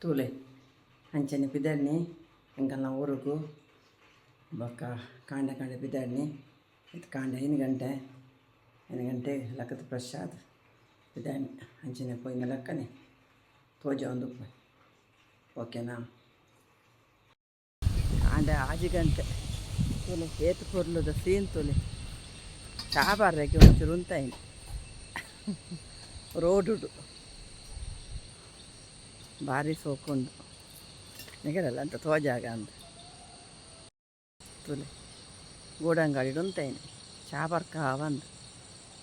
ತೂಲೆ ಅಂಚನೆ ಪಿದಣ್ಣಿ ಎಂಕಲ್ನ ಊರುಗು ಬೊಕ್ಕ ಕಾಂಡ ಪಿದಣ್ಣಿ ಇದು ಕಾಂಡ 8 ಗಂಟೆ ಲಕ್ಕದ ಪ್ರಸಾದ್ ಪಿದಣ್ಣಿ ಅಂಚನೆ ಪೋಯಿನ ಲಕ್ಕನೆ ತೋಜ ಒಂದು ಓಕೆನಾ. ಕಾಂಡ 6 ಗಂಟೆ ತೂಲೆ ಏತು ಕೊರ್ಲುದ ಸೀನ್ ತೂಲೆ ಚಾಬಾರ್ರೆಗೆ ಒಂಚೂರು ಉಂತಾಯಿನಿ ರೋಡುಡು ಭಾರಿ ಸೋಕೊಂಡು ನಿಗರಲ್ಲ ಅಂತ ತೋಜಾಗ ಅಂತ ತುಲೆ ಗೋಡಂಗಾಡಿ ಉಂತಾಯಿನಿ ಚಾಬರ್ಕ ಬಂದು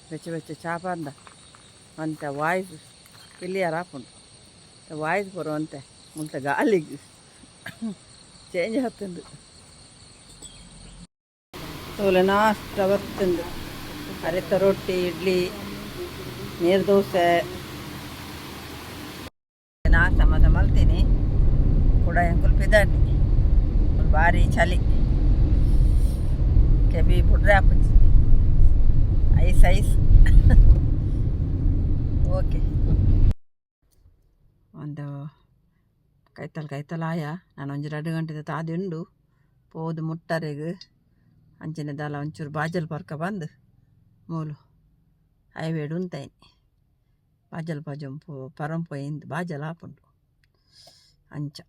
ಬೆಚ್ಚ ಚಾಪಂದ ಅಂತ ವಾಯ್ಸ್ ಕ್ಲಿಯರ್ ಹಾಕೊಂಡು ವಾಯ್ಸ್ ಬರುವಂತೆ ಮುಂತ ಗಾಲಿಗೆ ಚೇಂಜ್ ಆಗ್ತಂದು ತೋಲೆ ನಾಷ್ಟ ಬರ್ತಂದು ಅರೆತ ರೊಟ್ಟಿ ಇಡ್ಲಿ ನೀರು ದೋಸೆ ನಾಷ್ಟ ಮತ್ತೆ ಮಲ್ತೀನಿ ಕೂಡ ಎಂಕುಲ್ ಪಿದಣ್ಣಿ ಭಾರಿ ಚಳಿ ಕೆಬಿ ಪುಡ್ರೆ ಹಾಪುಚ್ಚಿ ಐಸ್ ಓಕೆ ಒಂದು ಕೈತಲ್ ಆಯ ನಾನು ಒಂಜಿ 2 ಗಂಟೆ ತಾದಿಂಡು ಪೋದು ಮುಟ್ಟರೆಗೆ ಅಂಚಿನದಲ್ಲ ಒಂಚೂರು ಬಾಜಲ್ ಪರ್ಕ ಬಂದು ಮೂಲು ಹೈವೇಡ್ ಉಂತಾಯಿನಿ ಬಾಜಲ್ ಪರಂ ಪೋಯಿಂದು ಬಾಜಲ್ ಹಾಪುಂಡು ಅಂಚ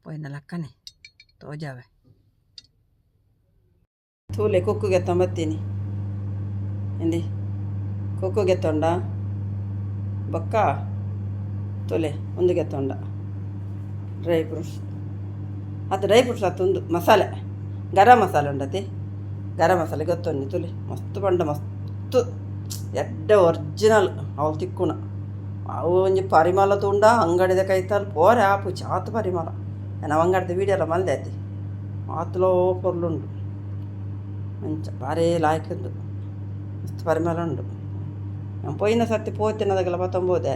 ಪೋಯಿನ ಲಕ್ಕನೆ ತೋಜಾವೆ ತೂಲೆ ಕುಕ್ಕುಗೆ ತೊಂಬತ್ತೀನಿ ಎಂದಿ ಕುಕ್ಕುಗೆ ತೊಂಡ ಬೊಕ್ಕ ತೂಲೆ ಒಂದುಗೆ ತೊಂಡ ಡ್ರೈ ಫ್ರೂಟ್ಸ್ ಅತ್ತೊಂದು ಮಸಾಲೆ ಗರಂ ಮಸಾಲೆ ಉಂಡತಿ ಗರಂ ಮಸಾಲೆ ಗೊತ್ತೊಂದು ತುಲಿ ಮಸ್ತ್ ಪಂಡ ಮಸ್ತ್ ಎಡ್ಡ ಒರಿಜಿನಲ್ ಅವಳು ತಿಕ್ಕುಣ ಅವು ಒಂಜಿ ಪರಿಮಳ ತುಂಡ ಅಂಗಡಿದ ಕೈತಲ್ ಪೋರೆ ಆಪು ಚಾತು ಪರಿಮಳ ನಾವು ಅಂಗಡಿದ ವೀಡಿಯೋ ಎಲ್ಲ ಮಲ್ದೆ ಐತಿ ಮಾತುಲೋ ಪೊರ್ಲುಂಡು ಮಂಚ ಭಾರಿ ಲಾಯ್ಕುಂಡು ಮಸ್ತ್ ಪರಿಮಳ ಉಂಡು ನಾನು ಪೋಯಿನ ಸರ್ತಿ ಪೋತಿನದಾಗೆಲ್ಲ ಪತ್ತೊಂಬೋದೆ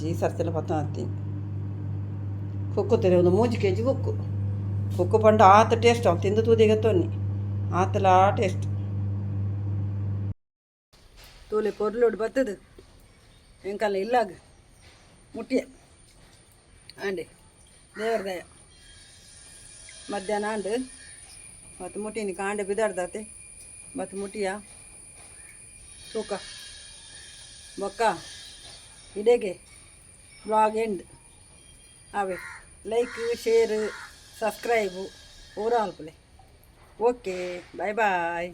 ಈ ಸರ್ತಿಲ್ಲ ಪತ್ತೊಂಬತ್ತೀನಿ ಕುಕ್ಕು ತಿರಿ ಒಂದು 3 kg ಕುಕ್ಕು ಪಂಡ ಆತ ಟೇಸ್ಟ್ ಅವು ತಿಂದು ತೂದಿಗೆ ತೊನ್ನಿ ಆತಲ ಟೇಸ್ಟ್ ತೂಲೆ ಪೊರ್ಲೋಡು ಬತ್ತದು ಎಂಕಲ್ಲ ಇಲ್ಲಾಗ ಮುಟ್ಟಿಯ ಆಂಡೆ ದೇವರ ದಯ ಮಧ್ಯಾಹ್ನ ಆಂಡು ಮತ್ತು ಮುಟ್ಟಿನಿ ಕಾಂಡೆ ಬಿದಾಡ್ದತೆ ಮತ್ತು ಮುಟ್ಟಿಯ ತೂಕ ಬೊಕ್ಕ ಇಡೆಗೆ ಬ್ಲಾಗ್ ಎಂಡ್ ಅವೇ ಲೈಕ್ ಶೇರ್ ಸಬ್ಸ್ಕ್ರೈಬು ಊರಾಲ್ಪಲೆ ಓಕೆ ಬಾಯ್